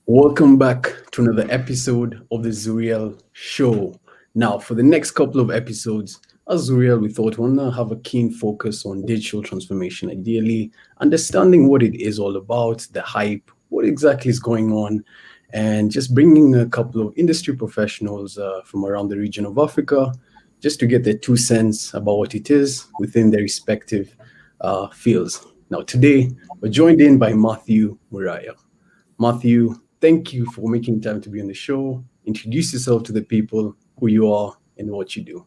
Welcome back to another episode of the Zuriel Show. Now, for the next couple of episodes, as Zuriel, we thought we want to have a keen focus on digital transformation, ideally understanding what it is all about, the hype, what exactly is going on, and just bringing a couple of industry professionals from around the region of Africa just to get their 2 cents about what it is within their respective fields. Now, today, we're joined in by Mathew Muraya. Matthew, thank you for making time to be on the show. Introduce yourself to the people, who you are, and what you do.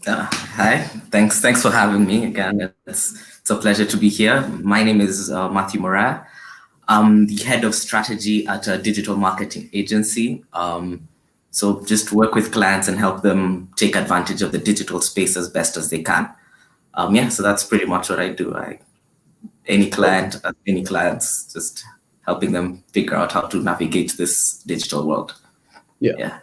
Hi, thanks for having me again. It's a pleasure to be here. My name is Mathew Muraya. I'm the head of strategy at a digital marketing agency. So just work with clients and help them take advantage of the digital space as best as they can. So that's pretty much what I do. Any clients, just helping them figure out how to navigate this digital world. Yeah.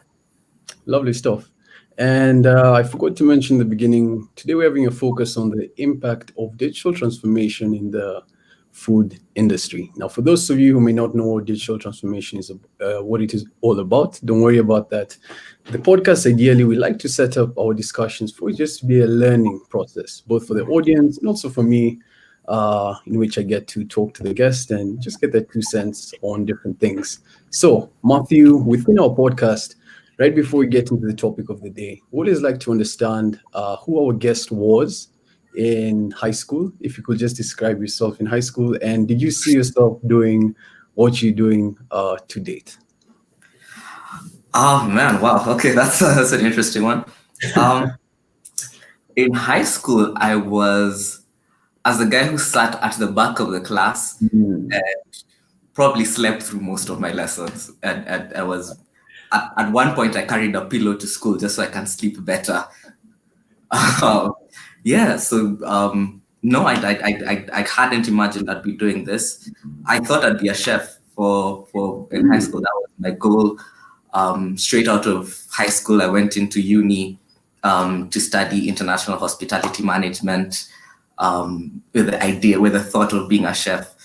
Lovely stuff. And I forgot to mention in the beginning, today we're having a focus on the impact of digital transformation in the food industry. Now, for those of you who may not know what digital transformation is, what it is all about, don't worry about that. The podcast, ideally, we like to set up our discussions for it just to be a learning process, both for the audience and also for me, in which I get to talk to the guest and just get their 2 cents on different things. So, Matthew, within our podcast, right before we get into the topic of the day, we always like to understand who our guest was in high school. If you could just describe yourself in high school, and did you see yourself doing what you're doing to date? Oh man, wow. Okay, that's an interesting one. In high school, I was as the guy who sat at the back of the class and probably slept through most of my lessons. And I was at one point I carried a pillow to school just so I can sleep better. No, I hadn't imagined I'd be doing this. I thought I'd be a chef for in high school. That was my goal. Straight out of high school, I went into uni to study international hospitality management with the thought of being a chef.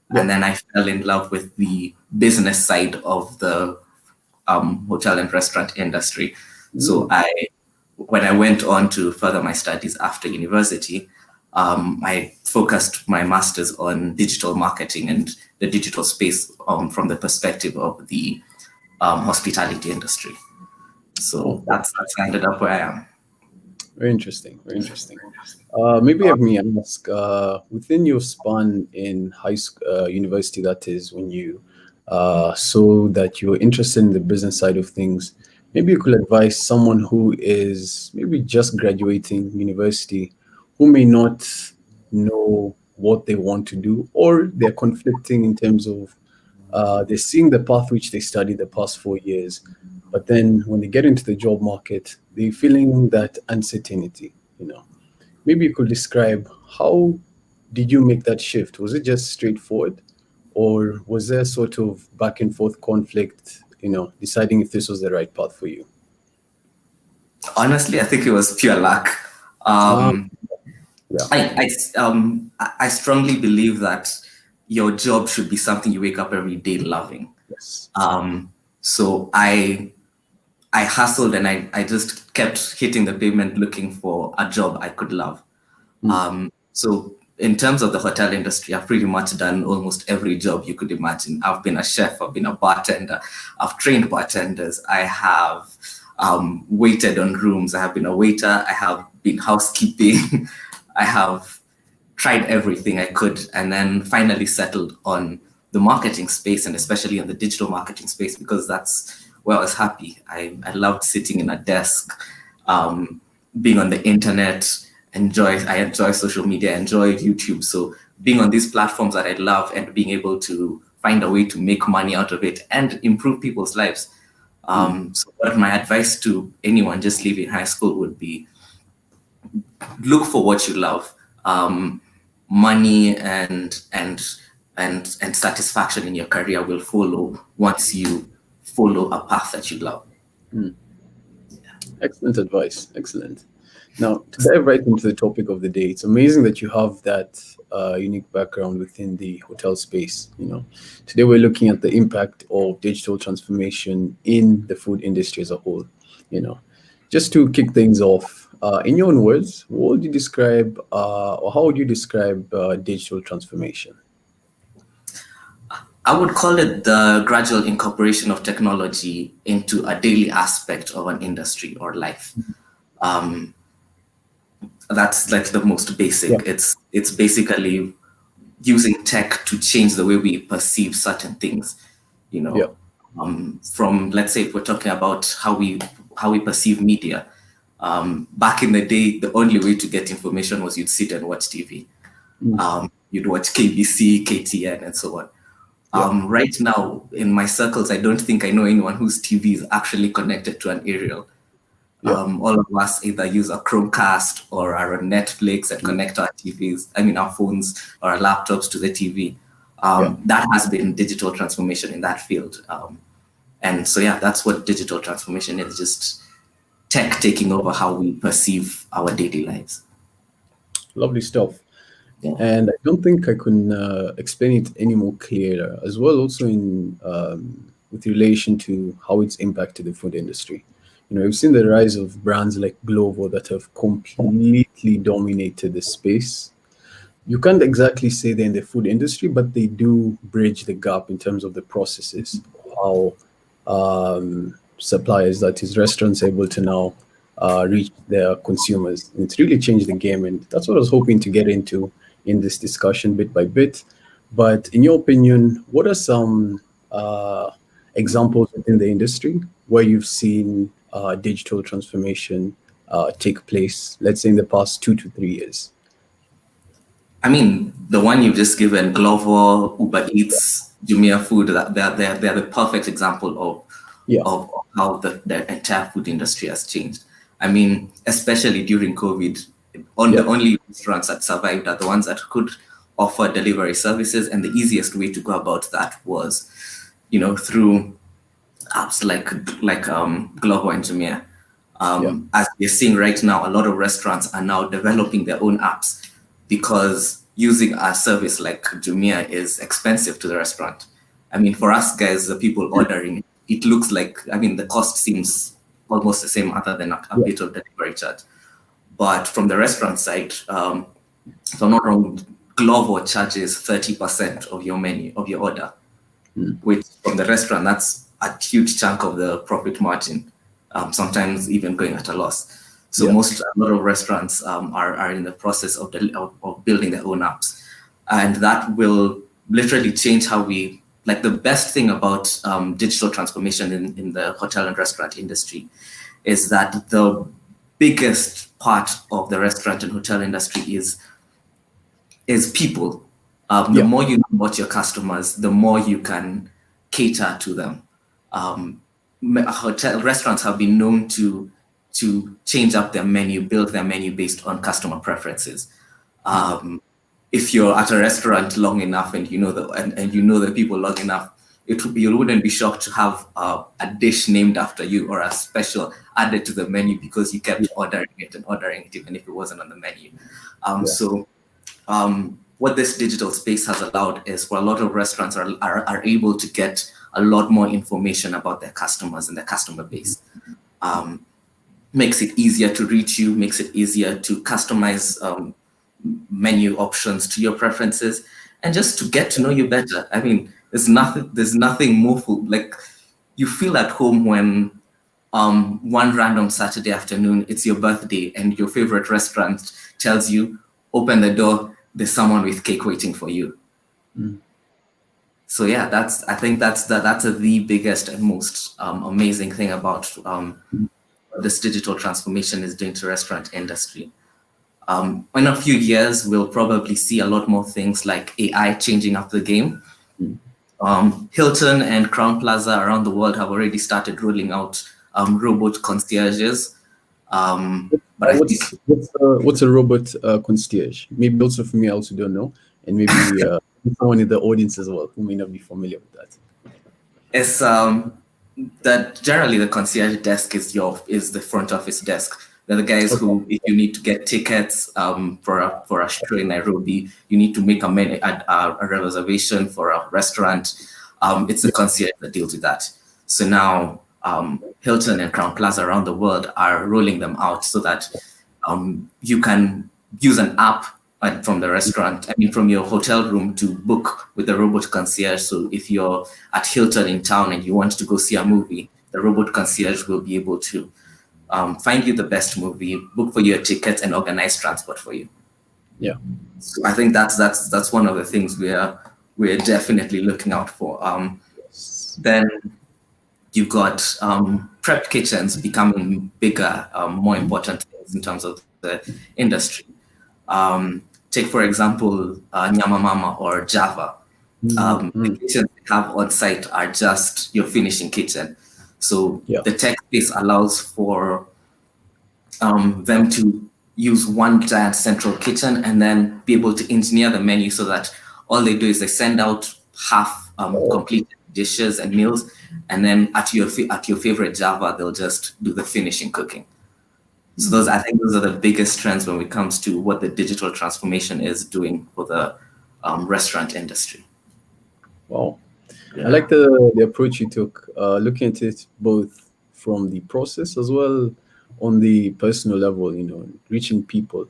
And then I fell in love with the business side of the hotel and restaurant industry. So when I went on to further my studies after university, I focused my master's on digital marketing and the digital space from the perspective of the hospitality industry. So that's how I ended up where I am. Very interesting. Very interesting. Maybe have me ask, within your span in high school, university, that is, when you saw that you were interested in the business side of things, maybe you could advise someone who is maybe just graduating university, who may not know what they want to do, or they're conflicting in terms of they're seeing the path which they studied the past 4 years, but then when they get into the job market, they're feeling that uncertainty. Maybe you could describe, how did you make that shift? Was it just straightforward, or was there sort of back and forth conflict, deciding if this was the right path for you? Honestly, I think it was pure luck. Yeah. I strongly believe that your job should be something you wake up every day loving. Yes. So I hustled and I just kept hitting the pavement looking for a job I could love. So in terms of the hotel industry, I've pretty much done almost every job you could imagine. I've been a chef, I've been a bartender, I've trained bartenders, I have waited on rooms, I have been a waiter, I have been housekeeping, I have tried everything I could, and then finally settled on the marketing space, and especially on the digital marketing space, because that's where I was happy. I loved sitting in a desk, being on the internet, I enjoy social media, I enjoy YouTube. So being on these platforms that I love and being able to find a way to make money out of it and improve people's lives. So what my advice to anyone just leaving high school would be, look for what you love. Money and satisfaction in your career will follow once you follow a path that you love. Excellent advice. Excellent. Now, to dive right into the topic of the day, it's amazing that you have that unique background within the hotel space. Today we're looking at the impact of digital transformation in the food industry as a whole. You know, just to kick things off, in your own words, what would you describe, or how would you describe digital transformation? I would call it the gradual incorporation of technology into a daily aspect of an industry or life. Um, that's like the most Yeah, basic. It's basically using tech to change the way we perceive certain things. You yeah, know, from, let's say, if we're talking about how we perceive media. Back in the day, the only way to get information was you'd sit and watch TV. mm, You'd watch KBC, KTN, and so on. yeah, Right now, in my circles, I don't think I know anyone whose TV is actually connected to an aerial. yeah, All of us either use a Chromecast or are on Netflix and mm, connect our TVs, I mean, our phones or our laptops to the TV. yeah. That has been digital transformation in that field. And so, yeah, that's what digital transformation is, just tech taking over how we perceive our daily lives. Lovely stuff. Yeah. And I don't think I can explain it any more clearer as well. Also, in with relation to how it's impacted the food industry. We've seen the rise of brands like Glovo that have completely dominated the space. You can't exactly say they're in the food industry, but they do bridge the gap in terms of the processes, how suppliers, that is, restaurants, are able to now reach their consumers. And it's really changed the game, and that's what I was hoping to get into in this discussion bit by bit. But in your opinion, what are some examples within the industry where you've seen digital transformation take place, let's say in the past 2 to 3 years? I mean, the one you've just given, Glovo, Uber Eats, Jumia Food, they're the perfect example Yeah, of how the entire food industry has changed. I mean, especially during COVID, on yeah, the only restaurants that survived are the ones that could offer delivery services, and the easiest way to go about that was, through apps like Glovo and Jumia. yeah, As we're seeing right now, a lot of restaurants are now developing their own apps because using a service like Jumia is expensive to the restaurant. I mean, for us guys, the people ordering, it looks like, I mean, the cost seems almost the same other than a yeah, bit of delivery charge. But from the restaurant side, if I'm not wrong, Glovo charges 30% of your menu, of your order, mm, which from the restaurant, that's a huge chunk of the profit margin, sometimes even going at a loss. So yeah, a lot of restaurants are in the process of building their own apps. And that will literally change how like the best thing about digital transformation in the hotel and restaurant industry is that the biggest part of the restaurant and hotel industry is people. The yeah, more you know about your customers, the more you can cater to them. Um, Hotel restaurants have been known to change up their menu, build their menu based on customer preferences. mm, If you're at a restaurant long enough and and you know the people long enough, you wouldn't be shocked to have a dish named after you or a special added to the menu because you kept yeah, ordering it and ordering it even if it wasn't on the menu. yeah, So what this digital space has allowed is for a lot of restaurants are able to get a lot more information about their customers and their customer base. Makes it easier to reach you, makes it easier to customize menu options to your preferences, and just to get to know you better. I mean, there's nothing more like you feel at home when one random Saturday afternoon it's your birthday and your favorite restaurant tells you, open the door, there's someone with cake waiting for you. mm, So yeah, that's the biggest and most amazing thing about mm, what this digital transformation is doing to restaurant industry. In a few years, we'll probably see a lot more things like AI changing up the game. mm. Hilton and Crown Plaza around the world have already started rolling out robot concierges. But I think What's a robot concierge? Maybe also for me, I also don't know, and maybe someone in the audience as well who may not be familiar with that. it's that generally the concierge desk is the front office desk. They're the guys Okay. who, if you need to get tickets for a show in Nairobi, you need to make a reservation for a restaurant. It's the Yeah. concierge that deals with that. So now Hilton and Crown Plaza around the world are rolling them out so that you can use an app from the restaurant, I mean, from your hotel room to book with the robot concierge. So if you're at Hilton in town and you want to go see a movie, the robot concierge will be able to find you the best movie, book for you a ticket, and organize transport for you. Yeah. So I think that's one of the things we're definitely looking out for. Then you've got prep kitchens becoming bigger, more important things in terms of the industry. Take, for example, Nyama Mama or Java. The Mm. kitchens they have on site are just your finishing kitchen. So Yeah. the tech space allows for them to use one giant central kitchen and then be able to engineer the menu so that all they do is they send out half complete dishes and meals, and then at your favorite Java, they'll just do the finishing cooking. So I think those are the biggest trends when it comes to what the digital transformation is doing for the restaurant industry. Wow. I Yeah. like the approach you took, looking at it both from the process as well on the personal level, reaching people.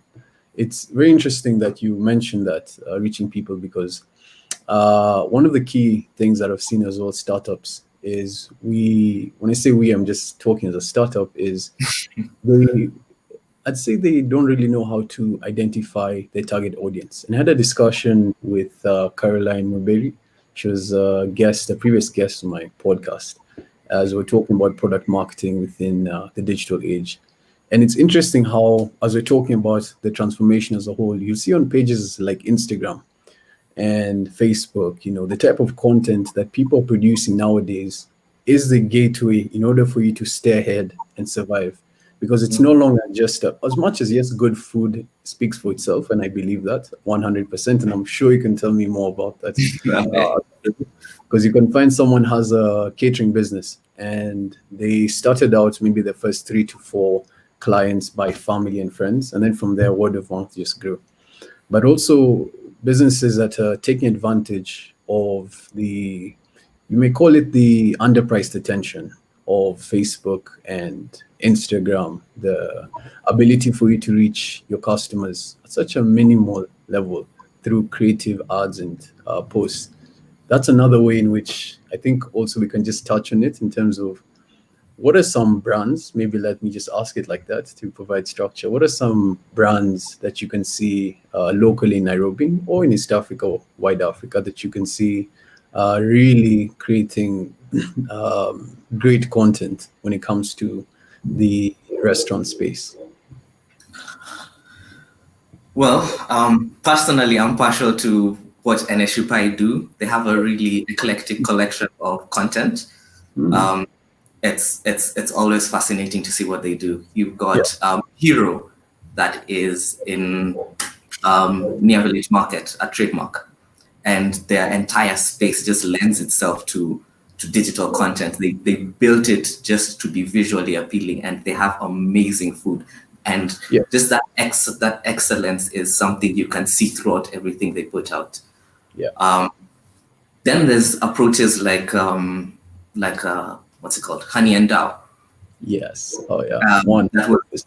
It's very interesting that you mentioned that, reaching people, because one of the key things that I've seen as well, startups, is when I say we, I'm just talking as a startup, is they, I'd say they don't really know how to identify their target audience. And I had a discussion with Caroline Murberry. She was a previous guest on my podcast, as we're talking about product marketing within the digital age. And it's interesting how, as we're talking about the transformation as a whole, you see on pages like Instagram and Facebook, the type of content that people are producing nowadays is the gateway in order for you to stay ahead and survive. Because it's no longer just as much as, yes, good food speaks for itself, and I believe that 100%. And I'm sure you can tell me more about that. Okay. Uh, because you can find someone has a catering business and they started out maybe the first 3 to 4 clients by family and friends, and then from there word of mouth just grew. But also businesses that are taking advantage of you may call it the underpriced attention of Facebook and Instagram, the ability for you to reach your customers at such a minimal level through creative ads and posts. That's another way in which I think also we can just touch on it in terms of what are some brands, maybe let me just ask it like that to provide structure. What are some brands that you can see locally in Nairobi or in East Africa or wide Africa that you can see really creating great content when it comes to the restaurant space? Well, personally, I'm partial to what NSUPI do. They have a really eclectic collection of content. Mm. Um, it's always fascinating to see what they do. You've Yeah, got Hero, that is in near Village Market, a trademark, and their entire space just lends itself to digital content. They built it just to be visually appealing, and they have amazing food. And yeah, just that excellence is something you can see throughout everything they put out. yeah. Then there's approaches like what's it called, Honey and Dow. Yes. Oh, yeah. One. That was,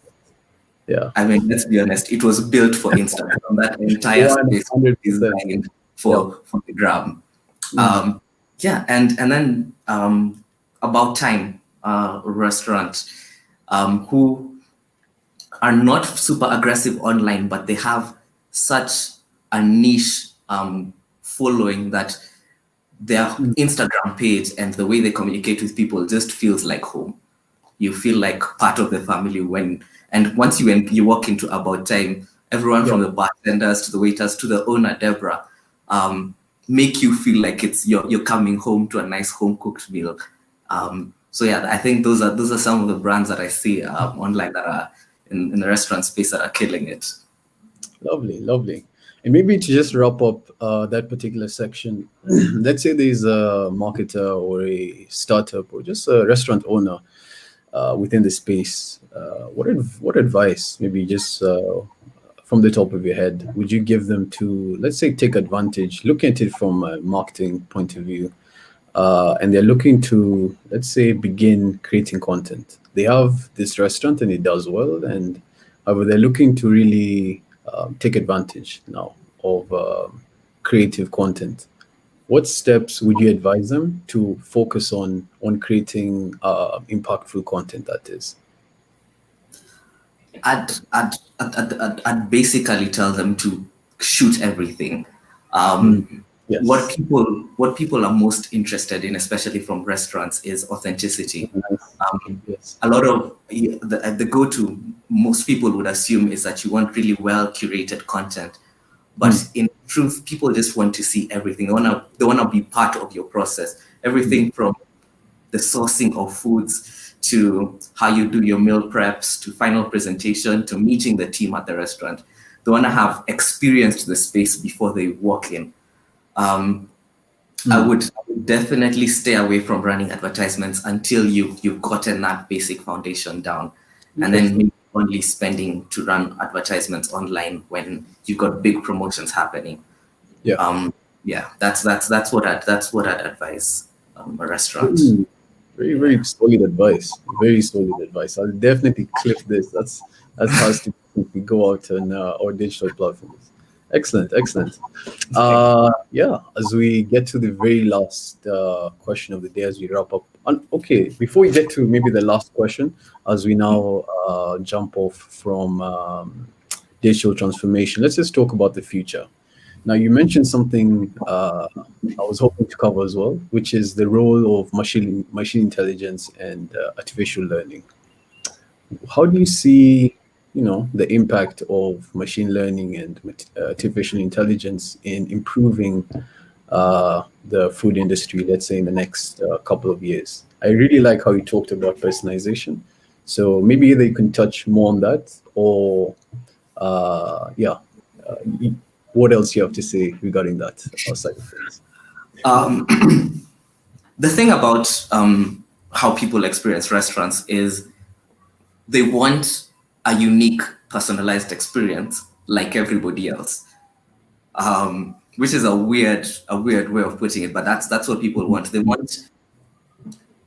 Yeah. I mean, let's be honest, it was built for Instagram. That entire space was 100%. designed Yeah. for the gram. Mm. Yeah, and then About Time restaurant, who are not super aggressive online, but they have such a niche following that their Mm. Instagram page and the way they communicate with people just feels like home. You feel like part of the family and once you walk into About Time, everyone Yeah. from the bartenders to the waiters to the owner Deborah, make you feel like you're coming home to a nice home cooked meal. So yeah, I think those are some of the brands that I see online that are in the restaurant space that are killing it. Lovely, lovely. And maybe to just wrap up that particular section, let's say there's a marketer or a startup or just a restaurant owner within the space, what advice, maybe just from the top of your head, would you give them to, let's say, take advantage, look at it from a marketing point of view, and they're looking to, let's say, begin creating content. They have this restaurant and it does well, and however, they're looking to really take advantage now of creative content. What steps would you advise them to focus on creating impactful content? That is. I'd basically tell them to shoot everything. Mm, What yes. people are most interested in, especially from restaurants, is authenticity. Nice. Um, Yes. a lot of the go-to most people would assume is that you want really well curated content, but Mm, in truth, people just want to see everything. They wanna be part of your process. mm, Everything from the sourcing of foods to how you do your meal preps to final presentation to meeting the team at the restaurant. They want to have experienced the space before they walk in. Um, mm. I would definitely stay away from running advertisements until you've gotten that basic foundation down, and then Interesting. maybe only spending to run advertisements online when you've got big promotions happening. Yeah. Um, yeah, that's what I'd advise a restaurant. Very, very solid advice. Very solid advice. I'll definitely clip this. That has to go out on our digital platforms. Excellent, excellent. Yeah, as we get to the very last question of the day, as we wrap up. And okay, before we get to maybe the last question, as we now jump off from digital transformation, let's just talk about the future. Now, you mentioned something I was hoping to cover as well, which is the role of machine intelligence and artificial learning. How do you see, the impact of machine learning and artificial intelligence in improving the food industry, let's say in the next couple of years? I really like how you talked about personalization. So maybe they can touch more on that, or yeah, what else you have to say regarding that side of things? Um, the thing about how people experience restaurants is they want a unique, personalized experience like everybody else, which is a weird way of putting it. But that's what people want. They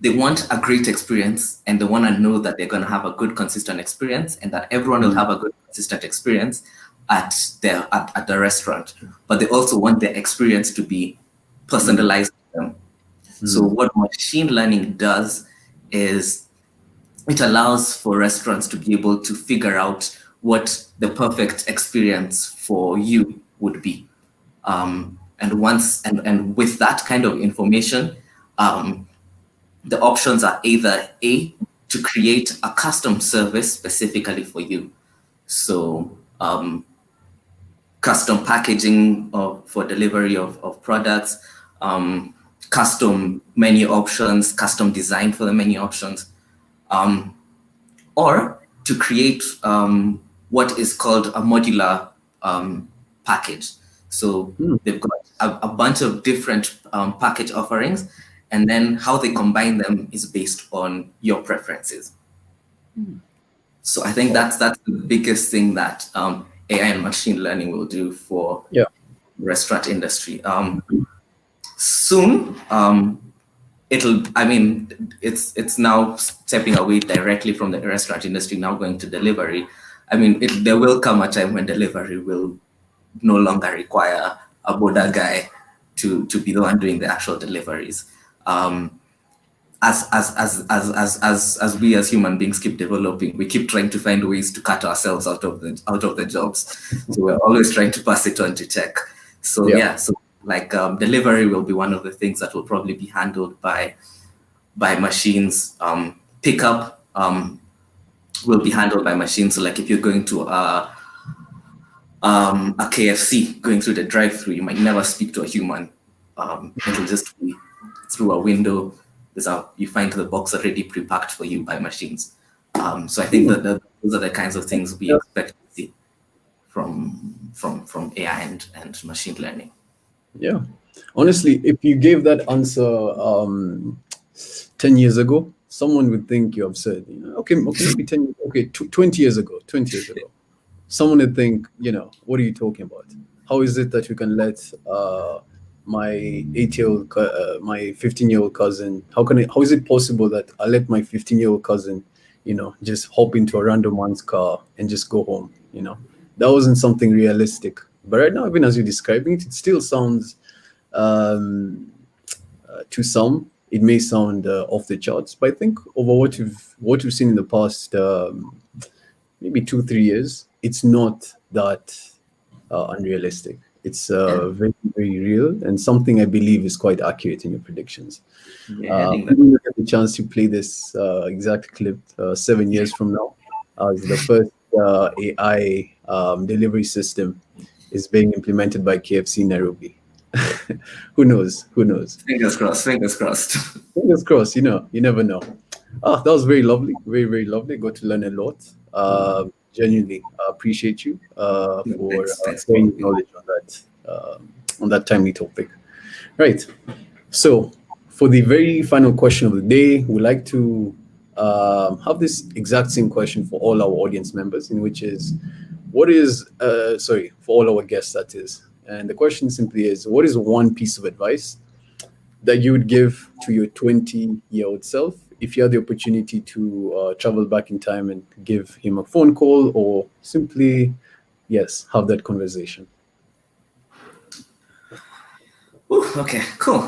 want a great experience, and they want to know that they're going to have a good, consistent experience, and that everyone will Mm, have a good, consistent experience at the restaurant. But they also want their experience to be mm, personalized to them. So mm, what machine learning does is it allows for restaurants to be able to figure out what the perfect experience for you would be. And with that kind of information, um, the options are either A, to create a custom service specifically for you. So custom packaging for delivery of products, um, custom menu options, custom design for the menu options, or to create what is called a modular package. So mm. they've got a bunch of different package offerings, and then how they combine them is based on your preferences. So I think Wow. that's the biggest thing that AI and machine learning will do for Yeah. restaurant industry. Soon, I mean, it's now stepping away directly from the restaurant industry, now going to delivery. I mean, there will come a time when delivery will no longer require a border guy to be the one doing the actual deliveries. Um, as we as human beings keep developing, we keep trying to find ways to cut ourselves out of the jobs. So we're always trying to pass it on to tech. So Yeah. yeah, so like delivery will be one of the things that will probably be handled by machines. Pickup will be handled by machines. So like if you're going to a KFC going through the drive-through, you might never speak to a human. It'll just be through a window. You find the box already pre-packed for you by machines. So I think Hmm. that those are the kinds of things we Yeah. expect to see from AI and machine learning. Yeah. Honestly, if you gave that answer 10 years ago, someone would think you're absurd. Okay, okay, maybe 10, okay, 20 years ago, someone would think, what are you talking about? How is it that you can let my 8-year-old, my 15-year-old cousin, how is it possible that I let my 15-year-old cousin, just hop into a random man's car and just go home? That wasn't something realistic. But right now, even as you're describing it, it still sounds, um, to some, it may sound off the charts. But I think over what we've seen in the past, maybe 2 3 years, it's not that unrealistic. It's Yeah, very, very real, and something I believe is quite accurate in your predictions. we're heading We that. will get the chance to play this exact clip 7 years from now, as the first AI delivery system is being implemented by KFC Nairobi. Who knows? Who knows? Fingers crossed. Fingers crossed. Fingers crossed. You never know. Ah, that was very lovely, very, very lovely. Got to learn a lot. Genuinely appreciate you No, for thanks for sharing your having me. knowledge on that timely topic. Right. So, for the very final question of the day, we like to have this exact same question for all our audience members, in which is, for all our guests, that is. And the question simply is, what is one piece of advice that you would give to your 20-year-old self if you had the opportunity to travel back in time and give him a phone call, or simply, yes, have that conversation? Ooh, okay, cool.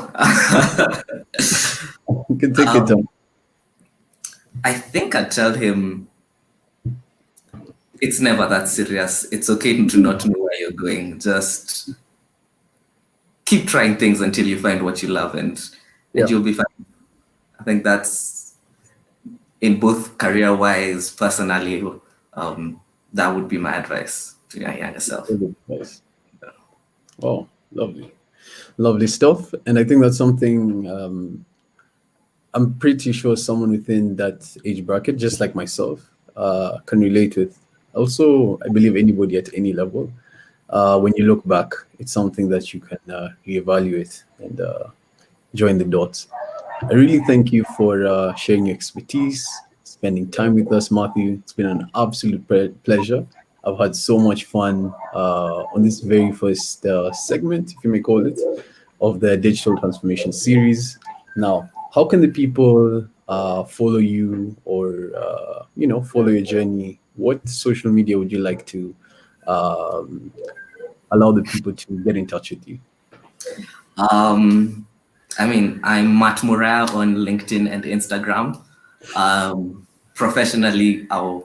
You can take your time. I think I'd tell him it's never that serious. It's okay to not know where you're going. Just keep trying things until you find what you love, and Yeah, you'll be fine. I think that's in both career wise, personally, that would be my advice to your younger self. very good advice. Oh, lovely. Lovely stuff. And I think that's something I'm pretty sure someone within that age bracket, just like myself, can relate with. Also, I believe anybody at any level, when you look back, it's something that you can reevaluate and join the dots. I really thank you for sharing your expertise, spending time with us, Matthew. It's been an absolute pleasure. I've had so much fun on this very first segment, if you may call it, of the digital transformation series. Now, how can the people follow you, or follow your journey? What social media would you like to um, allow the people to get in touch with you? Um, I mean, I'm Matt Muraya on LinkedIn and Instagram. Professionally, our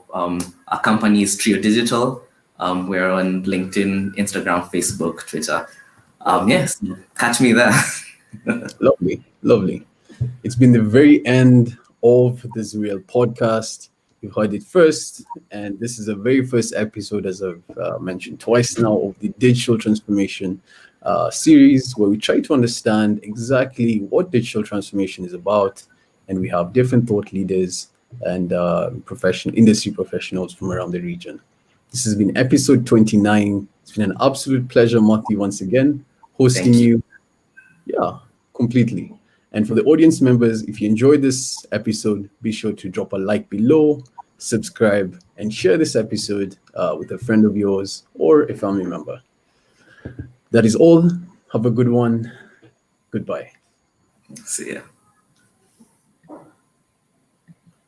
company is Trio Digital. We're on LinkedIn, Instagram, Facebook, Twitter. Yes, catch me there. Lovely, lovely. It's been the very end of the Zuriel podcast. You heard it first, and this is the very first episode, as I've mentioned twice now, of the digital transformation series, where we try to understand exactly what digital transformation is about, and we have different thought leaders and professional industry professionals from around the region. This has been episode 29. It's been an absolute pleasure, Matthew, once again, hosting Thank you. you. Yeah, completely. And for the audience members, if you enjoyed this episode, be sure to drop a like below, subscribe, and share this episode with a friend of yours or a family member. That is all. Have a good one. Goodbye. See ya.